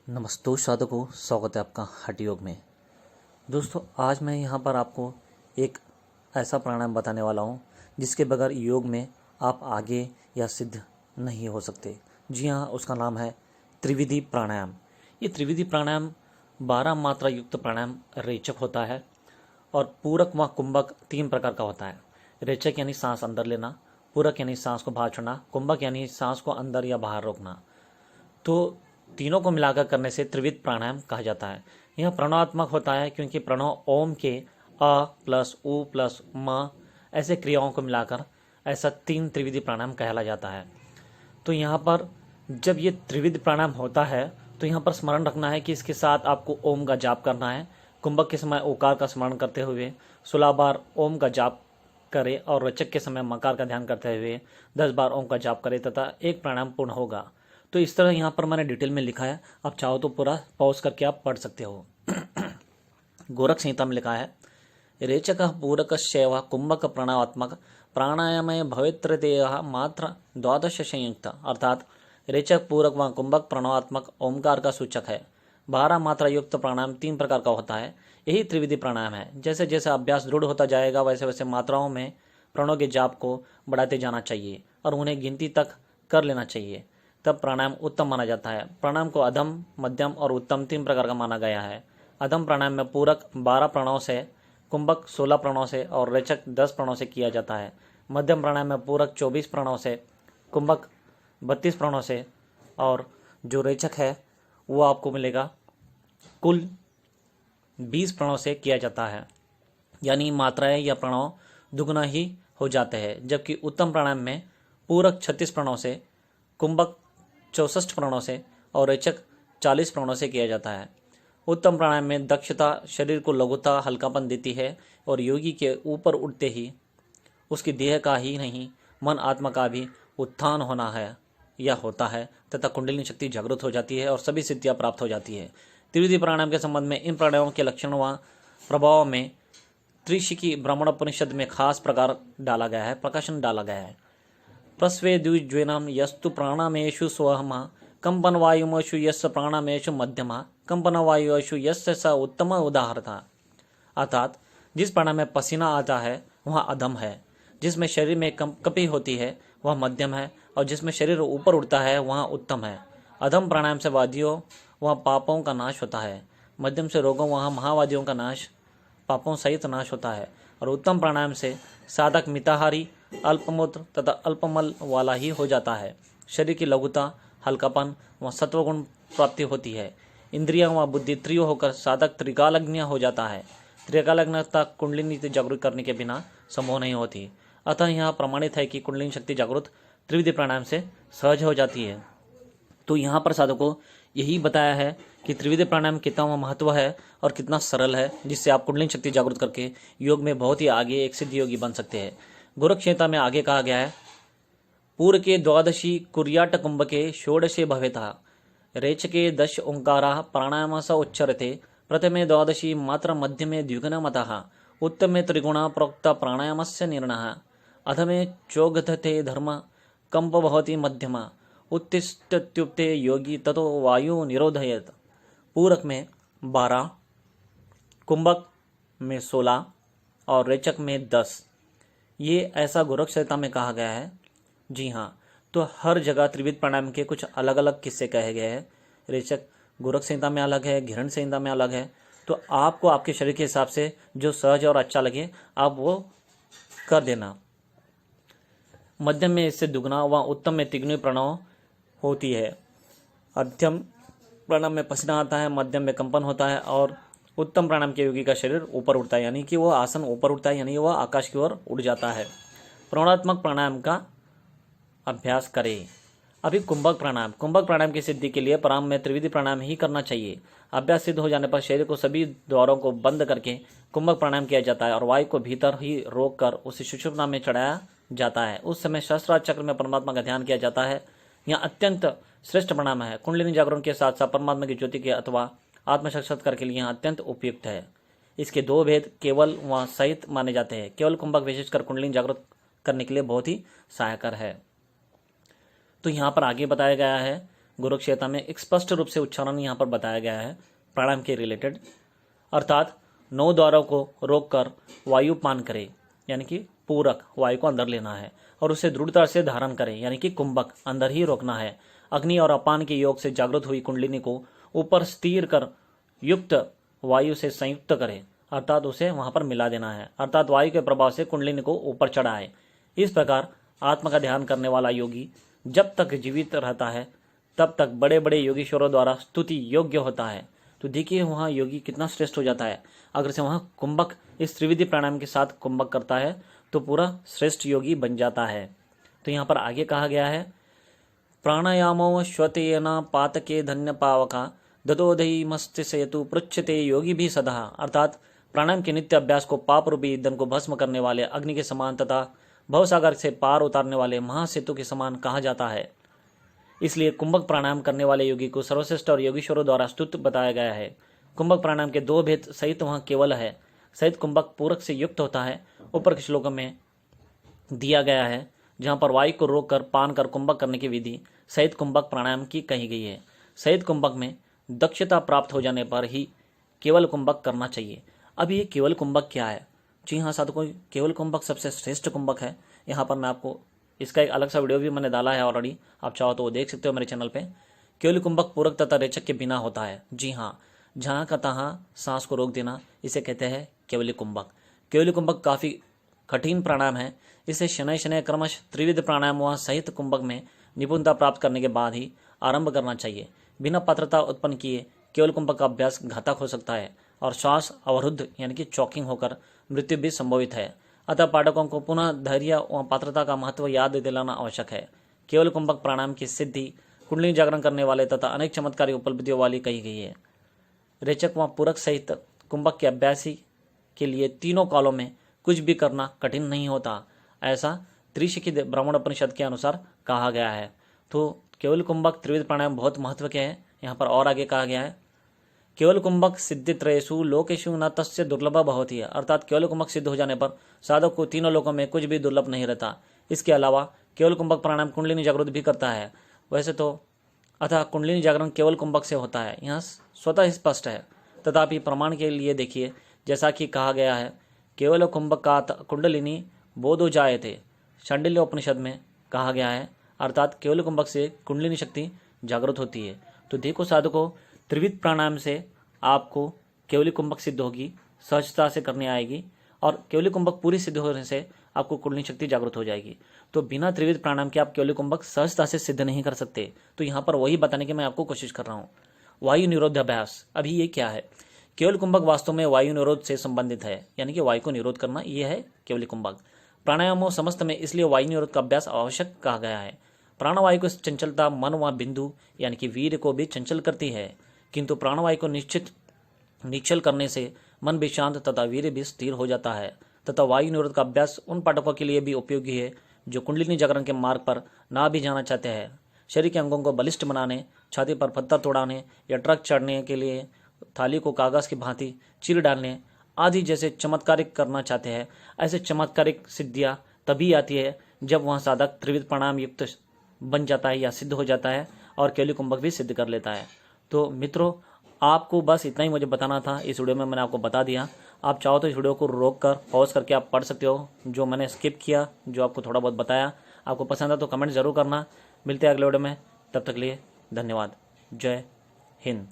नमस्ते साधकों, स्वागत है आपका हठ योग में। दोस्तों, आज मैं यहाँ पर आपको एक ऐसा प्राणायाम बताने वाला हूँ जिसके बगैर योग में आप आगे या सिद्ध नहीं हो सकते। जी हाँ, उसका नाम है त्रिविधि प्राणायाम। ये त्रिविधि प्राणायाम 12 मात्रा युक्त प्राणायाम रेचक होता है और पूरक व कुंभक 3 प्रकार का होता है। रेचक यानी सांस अंदर लेना, पूरक यानी सांस को बाहर छोड़ना, कुंभक यानी सांस को अंदर या बाहर रोकना। तो तीनों को मिलाकर करने से त्रिविध प्राणायाम कहा जाता है। यह प्रणवात्मक होता है क्योंकि प्रणव ओम के अ प्लस उ प्लस म ऐसे क्रियाओं को मिलाकर ऐसा 3 त्रिविधि प्राणायाम कहला जाता है। तो यहाँ पर जब ये त्रिविध प्राणायाम होता है तो यहाँ पर स्मरण रखना है कि इसके साथ आपको ओम का जाप करना है। कुंभक के समय ओकार का स्मरण करते हुए 16 बार ओम का जाप करें और रेचक के समय मकार का ध्यान करते हुए 10 बार ओम का जाप करें तथा एक प्राणायाम पूर्ण होगा। तो इस तरह यहाँ पर मैंने डिटेल में लिखा है, आप चाहो तो पूरा पॉज करके आप पढ़ सकते हो। गोरख संहिता में लिखा है, रेचक पूरक शैव कुंभक प्रणवात्मक प्राणायामय भवित्रतेय मात्र 12 संयुक्त, अर्थात रेचक पूरक व कुंभक प्रणवात्मक ओमकार का सूचक है। 12 मात्रा युक्त प्राणायाम 3 प्रकार का होता है। यही त्रिविधि प्राणायाम है। जैसे जैसे अभ्यास दृढ़ होता जाएगा वैसे वैसे मात्राओं में प्रणों के जाप को बढ़ाते जाना चाहिए और उन्हें गिनती तक कर लेना चाहिए, तब प्राणायाम उत्तम माना जाता है। प्राणायाम को अधम, मध्यम और उत्तम 3 प्रकार का माना गया है। अधम प्राणायाम में पूरक 12 प्रणों से, कुंभक 16 प्रणों से और रेचक 10 प्रणों से किया जाता है। मध्यम प्राणायाम में पूरक 24 प्रणों से, कुंभक 32 प्रणों से और जो रेचक है वो आपको मिलेगा कुल 20 प्रणों से किया जाता है। यानी मात्राएं या प्रणव दुगना ही हो जाते हैं। जबकि उत्तम प्राणायाम में पूरक 36 प्रणों से, कुंभक 64 प्रणों से और रेचक 40 प्रणों से किया जाता है। उत्तम प्राणायाम में दक्षता शरीर को लघुता, हल्कापन देती है और योगी के ऊपर उठते ही उसकी देह का ही नहीं मन आत्मा का भी उत्थान होना है या होता है तथा कुंडलिनी शक्ति जागृत हो जाती है और सभी सिद्धियां प्राप्त हो जाती है। त्रिविधि प्राणायाम के संबंध में इन प्राणायामों के लक्षण व प्रभाव में त्रिशिकी ब्राह्मणोपनिषद में खास प्रकाशन डाला गया है। प्रस्वेद्युज्वेनम यस्तु प्राणामेषु स्वहमा कंपनवायुमेषु यस्य प्राणामेषु मध्यमा कंपनवायुषु यस्य स उत्तम उदाहरता। अर्थात जिस प्राणायाम में पसीना आता है वह अधम है, जिसमें शरीर में कपी होती है वह मध्यम है और जिसमें शरीर ऊपर उठता है वह उत्तम है। अधम प्राणायाम से वादियों वह पापों का नाश होता है, मध्यम से रोगों वह महावादियों का नाश पापों सहित नाश होता है और उत्तम प्राणायाम से साधक मिताहारी, अल्पमूत्र तथा अल्पमल वाला ही हो जाता है। शरीर की लघुता, हल्कापन व सत्वगुण प्राप्ति होती है। इंद्रियां व बुद्धि त्रिय होकर साधक त्रिकालज्ञ हो जाता है। त्रिकालज्ञता कुंडलिनी जागृत करने के बिना संभव नहीं होती। अतः यहाँ प्रमाणित है कि कुंडलिनी शक्ति जागृत त्रिविधि प्राणायाम से सहज हो जाती है। तो यहाँ पर साधकों यही बताया है कि त्रिविधि प्राणायाम कितना महत्व है और कितना सरल है, जिससे आप कुंडलिनी शक्ति जागृत करके योग में बहुत ही आगे एक सिद्ध योगी बन सकते हैं। गोरख संहिता में आगे कहा गया है, पूर्व के 12 कुर्याट कुंभके षोडशे भवेता रेचके 10 ओंकारा प्राणायामस उच्चरते प्रथमे 12 मात्र मध्यमे द्विगुणमतः उत्तमे त्रिगुणा प्रोक्त प्राणायामस्य निर्णयः अधमे चोगधते धर्म कंप भवति मध्यमा उत्तिष्ठत्युक्ते योगी ततो वायु निरोधयत। पूरक में 12, कुंभक में 16 और रेचक में 10। ये ऐसा गोरख संहिता में कहा गया है। जी हाँ, तो हर जगह त्रिविध प्राणायाम के कुछ अलग अलग किस्से कहे गए हैं। रेचक गोरख संहिता में अलग है, घिरण संहिता में अलग है। तो आपको आपके शरीर के हिसाब से जो सहज और अच्छा लगे आप वो कर देना। मध्यम में इससे दुगना व उत्तम में तिगुनी प्रणव होती है। मध्यम प्राणायाम में पसीना आता है, मध्यम में कंपन होता है और उत्तम प्राणायाम के योगी का शरीर ऊपर उठता है, यानी कि वो आसन ऊपर उठता है, यानी वह आकाश की ओर उड़ जाता है। प्रणवात्मक प्राणायाम का अभ्यास करें। अभी कुंभक प्राणायाम की सिद्धि के लिए प्रारंभ में त्रिविधि प्राणायाम ही करना चाहिए। अभ्यास सिद्ध हो जाने पर शरीर को सभी द्वारों को बंद करके कुंभक प्राणायाम किया जाता है और वायु को भीतर ही रोक कर उसे सुषुम्ना में चढ़ाया जाता है। उस समय सहस्रार चक्र में परमात्मा का ध्यान किया जाता है। यह अत्यंत श्रेष्ठ प्राणायाम है। कुंडलिनी जागरण के साथ साथ परमात्मा की ज्योति के अथवा आत्म साक्षात्कार के लिए यह अत्यंत उपयुक्त है। इसके 2 भेद केवल व सहित माने जाते हैं। केवल कुंभक विशेषकर कुंडलिनी जागृत करने के लिए बहुत ही सहायकर है। तो यहाँ पर आगे बताया गया है गोरख क्षेत्र में एक स्पष्ट रूप से उच्चारण यहाँ पर बताया गया है प्राणायाम के रिलेटेड, अर्थात 9 द्वारों को रोककर वायु पान करे, यानी कि पूरक वायु को अंदर लेना है और उसे दृढ़ता से धारण करें, यानी कि कुंभक अंदर ही रोकना है। अग्नि और अपान के योग से जागृत हुई कुंडलिनी को ऊपर स्थिर कर युक्त वायु से संयुक्त करें, अर्थात उसे वहां पर मिला देना है, अर्थात वायु के प्रभाव से कुंडलिनी को ऊपर चढ़ाए। इस प्रकार आत्मा का ध्यान करने वाला योगी जब तक जीवित रहता है तब तक बड़े बड़े योगीश्वरों द्वारा स्तुति योग्य होता है। तो देखिए वहाँ योगी कितना श्रेष्ठ हो जाता है। अगर से वहाँ कुंभक इस त्रिविधि प्राणायाम के साथ कुंभक करता है तो पूरा श्रेष्ठ योगी बन जाता है। तो यहाँ पर आगे कहा गया है, प्राणायामो श्वतेन पातके धन्य पावका ददोदयी मस्तिषेतु पृच्छते योगी भी सदा, अर्थात प्राणायाम के नित्य अभ्यास को पाप रूपी ईंधन को भस्म करने वाले अग्नि के समान तथा भवसागर से पार उतारने वाले महासेतु के समान कहा जाता है। इसलिए कुंभक प्राणायाम करने वाले योगी को सर्वश्रेष्ठ और योगीश्वरों द्वारा स्तुत बताया गया है। कुंभक प्राणायाम के 2 भेद सहित वहाँ केवल है। सहित कुंभक पूरक से युक्त होता है, ऊपर के श्लोकों में दिया गया है, जहाँ पर वायु को रोककर पान कर कुंभक करने की विधि सहित कुंभक प्राणायाम की कही गई है। सहित कुंभक में दक्षता प्राप्त हो जाने पर ही केवल कुंभक करना चाहिए। अब ये केवल कुंभक क्या है? जी हाँ साधकों, केवल कुंभक सबसे श्रेष्ठ कुंभक है। यहाँ पर मैं आपको इसका एक अलग सा वीडियो भी मैंने डाला है ऑलरेडी, आप चाहो तो वो देख सकते हो मेरे चैनल पे। केवल कुंभक पूरक तथा रेचक के बिना होता है। जी हाँ, जहाँ का तहाँ सांस को रोक देना, इसे कहते हैं केवली कुंभक। केवली कुंभक काफी कठिन प्राणायाम है। इसे शनैः शनैः क्रमश त्रिविध प्राणायाम व सहित कुंभक में निपुणता प्राप्त करने के बाद ही आरंभ करना चाहिए। बिना पात्रता उत्पन्न किए केवल कुंभक का अभ्यास घातक हो सकता है और श्वास अवरुद्ध यानी कि चॉकिंग होकर मृत्यु भी संभवित है। अतः पाठकों को पुनः धैर्य व पात्रता का महत्व याद दिलाना आवश्यक है। केवल कुंभक प्राणायाम की सिद्धि कुंडलिनी जागरण करने वाले तथा अनेक चमत्कारी उपलब्धियों वाली कही गई है। रेचक व पूरक सहित कुंभक के अभ्यासी के लिए तीनों कालों में कुछ भी करना कठिन नहीं होता, ऐसा त्रिशिखी ब्राह्मण उपनिषद के अनुसार कहा गया है। तो केवल कुंभक त्रिविध प्राणायाम बहुत महत्व के हैं। यहाँ पर और आगे कहा गया है, केवल कुंभक सिद्धित्रयेषु लोकेषु न तस्य दुर्लभ भवति, अर्थात केवल कुंभक सिद्ध हो जाने पर साधक को तीनों लोकों में कुछ भी दुर्लभ नहीं रहता। इसके अलावा केवल कुंभक प्राणायाम कुंडलिनी जागृत भी करता है। वैसे तो अतः कुंडलिनी जागरण केवल कुंभक से होता है, यहाँ स्वतः स्पष्ट है। तथापि प्रमाण के लिए देखिए, जैसा कि कहा गया है, केवल कुंभकात् कुंडलिनी बोधो जायते, शांडिल्य उपनिषद में कहा गया है, अर्थात केवल कुंभक से कुंडलिनी शक्ति जागृत होती है। तो देखो साधकों, त्रिविध प्राणायाम से आपको केवली कुंभक सिद्ध होगी, सहजता से करनी आएगी, और केवली कुंभक पूरी सिद्ध होने से आपको कुंडलिनी शक्ति जागृत हो जाएगी। तो बिना त्रिविध प्राणायाम के आप केवली कुंभक सहजता से सिद्ध नहीं कर सकते। तो यहाँ पर वही बताने की मैं आपको कोशिश कर रहा हूँ। वायु निरोध अभ्यास, अभी ये क्या है? केवल कुंभक वास्तव में वायु निरोध से संबंधित है, यानी कि वायु को निरोध करना, ये है केवली कुंभक। प्राणायामों समस्त में इसलिए वायु निरोध का अभ्यास आवश्यक कहा गया है। प्राणवायु को चंचलता मन व बिंदु यानी कि वीर को भी चंचल करती है, किंतु प्राणवायु को निश्चल करने से मन भी शांत तथा वीर भी स्थिर हो जाता है। तथा वायु निरोध का अभ्यास उन पाठकों के लिए भी उपयोगी है जो कुंडलिनी जागरण के मार्ग पर ना भी जाना चाहते हैं। शरीर के अंगों को बलिष्ठ बनाने, छाती पर पत्थर तोड़ाने या ट्रक चढ़ने के लिए थाली को कागज की भांति चीर डालने आदि जैसे चमत्कारिक करना चाहते हैं। ऐसे चमत्कारिक सिद्धियां तभी आती है जब वह साधक त्रिविध प्राणायाम युक्त बन जाता है या सिद्ध हो जाता है और केवली कुंभक भी सिद्ध कर लेता है। तो मित्रों, आपको बस इतना ही मुझे बताना था। इस वीडियो में मैंने आपको बता दिया। आप चाहो तो इस वीडियो को रोक कर पॉज करके आप पढ़ सकते हो, जो मैंने स्किप किया, जो आपको थोड़ा बहुत बताया। आपको पसंद है तो कमेंट जरूर करना। मिलते हैं अगले वीडियो में, तब तक लिए धन्यवाद। जय हिंद।